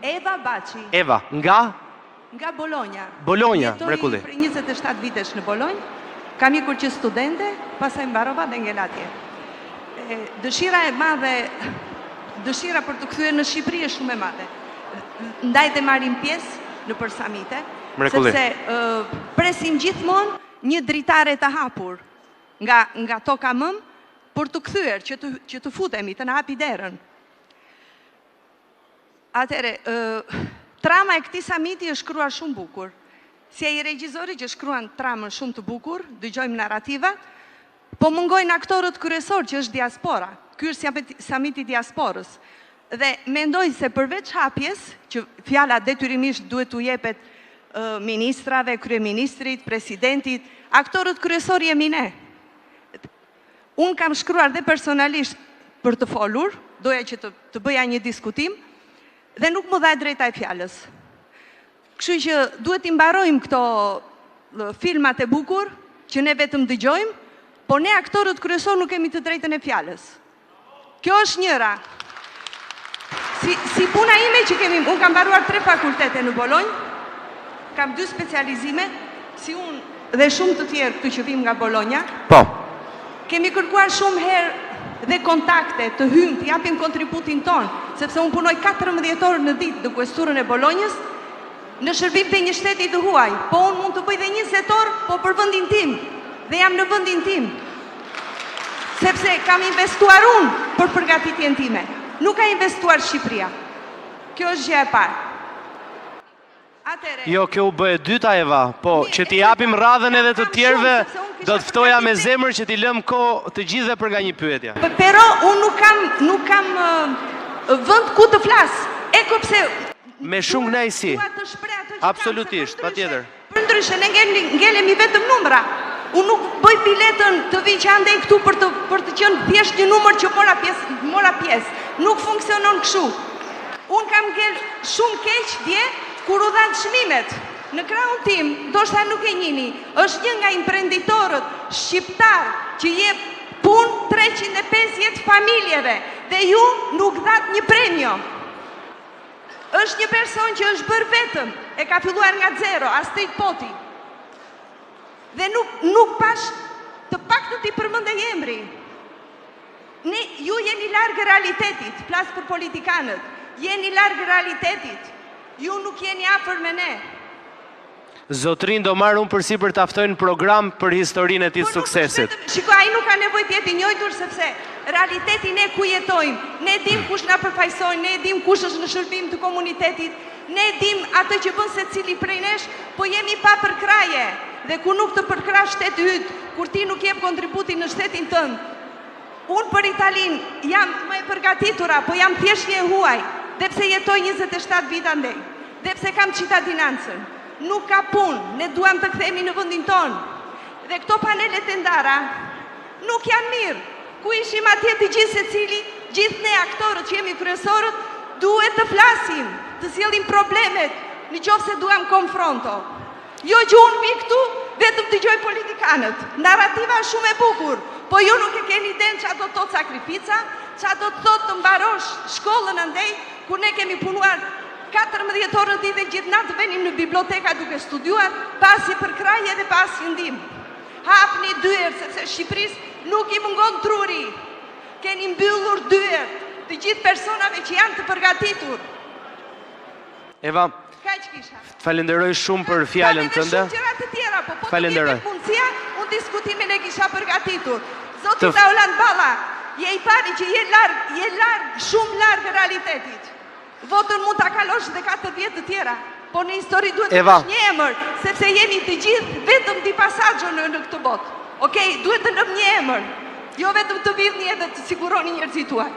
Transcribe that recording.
Eva Baçi. Eva, nga? Nga Bologna. Bologna, mrekulli. Jetoj për 27 vitesh në Bolonjë, kam ikur që studente, pastaj mbarova dhe ngel atje. Dëshira e madhe, dëshira për të kthyer në Shqipëri është shumë e madhe. Ndaj dhe marrim pjesë në për samite, sepse presim gjithmonë një dritare të hapur nga toka mëm për të kthyer, që të futemi, të na hapi derën. Atëre, trama e këtij samiti është shkruar shumë bukur. Si ai regjizori që shkruan tramën shumë të bukur, dëgjojmë narrativa, po mungojnë aktorët kryesor që është diaspora. Ky është samiti diasporës. Dhe mendoj se përveç hapjes, që fjala detyrimisht duhet t'u jepet ministrave, kryeministrit, presidentit, aktorët kryesor jemi ne. Unë kam shkruar dhe personalisht për të folur, doja që të bëja një diskutim, dhe nuk më dha drejta e fjalës. Kështu që duhet i mbarojmë këto filmat e bukur, që ne vetëm dëgjojmë, po ne aktorët kryesor nuk kemi të drejtën e fjalës. Kjo është njëra. Si puna ime që kemi, unë kam mbaruar 3 fakultete në Bolonjë, kam 2 specializime, si unë dhe shumë të tjerë këtu që vim nga Bologna. Po. Kemi kërkuar shumë herë dhe kontakte të hymë, të japim kontributin tonë, sepse unë punoj 14 orë në ditë në kuesturën e Bolonjës, në shërbim të një shteti të huaj, po unë mund të bëj dhe 20 orë, po për vendin tim, dhe jam në vendin tim, sepse kam investuar unë për përgatitjen time, nuk ka investuar Shqipëria. Kjo është gjë e parë. Jo, kjo u bëhe dyta, Eva, po që t'i japim radhën edhe të tjerve, do të ftoja me zemër që t'i lëm kohë të gjithë dhe për nga një pyetje. Pero unë nuk kam vend ku të flas. Eko pse me shumë kënaqësi. Absolutisht, patjetër. Përndryshe ne ngelemi vetëm numra. Unë nuk bëj biletën të vi që andej këtu për të qenë thjesht një numër që mora pjesë. Nuk funksionon kështu. Unë kam ngel shumë keq dje kur u dhanë çmimet. Në krahun tim, ndoshta nuk e njihni, është një nga imprenditorët shqiptar që jep punë 350 familjeve dhe ju nuk dhatë një premio. Është një person që është bërë vetëm, e ka filluar nga zero, Astrid Poti. Dhe nuk pash të paktën t'i përmendej emri. Ju jeni largë realitetit, flas për politikanët, jeni largë realitetit, ju nuk jeni afër me ne. Zotrin do marrë unë përsi për t'aftojnë program për historinë e ti suksesit. Shiko, ai nuk ka nevojë të jetë i njëjtur sepse realitetin ne ku jetojmë, ne dim kush na përfaqësojnë, ne dim kush është në shërbim të komunitetit, ne dim atë që bën secili prej nesh, po jemi pa përkraje. Dhe ku nuk të përkrash shteti yt, kur ti nuk jep kontributin në shtetin tënd. Unë për Italinë jam më e përgatitura, po jam thjesht një huaj, dhe pse jetoj 27 vite andej, dhe pse kam cittadinancën. Nuk ka punë, ne duam të kthehemi në vendin tonë. Dhe këto panelet e ndara nuk janë mirë. Ku ishim atje të gjithë secili, gjithë ne aktorët që jemi kryesorët, duhet të flasim, të sjellim problemet, nëse duam konfronto. Jo që unë vi këtu, vetëm dëgjoj politikanët. Narrativa është shumë e bukur, po ju nuk e keni idenë çfarë do të thotë sakrifica, çfarë do të thotë të mbarosh shkollën andej, ku ne kemi punuar 14 orë në ditë dhe gjithë natë venim në biblioteka duke studiuar, pasi përkraje dhe pasi ndihmë. Hapni dyert, sepse Shqipërisë nuk i mungon truri. Keni mbyllur dyert të gjithë personave që janë të përgatitur. Eva, të falenderoj shumë për fjalën tënde. Falenderoj. Unë diskutimin e kisha përgatitur. Zoti Daulant Balla, je i pari që je larg, shumë larg realitetit. Votën mund ta kalosh dhe 4 vjet të tjera, po në histori duhet të kesh një emër, sepse jemi të gjithë vetëm di pasazho në këtë botë. Okej, duhet të lëm një emër, jo vetëm të vini edhe të siguroni njerëzit tuaj.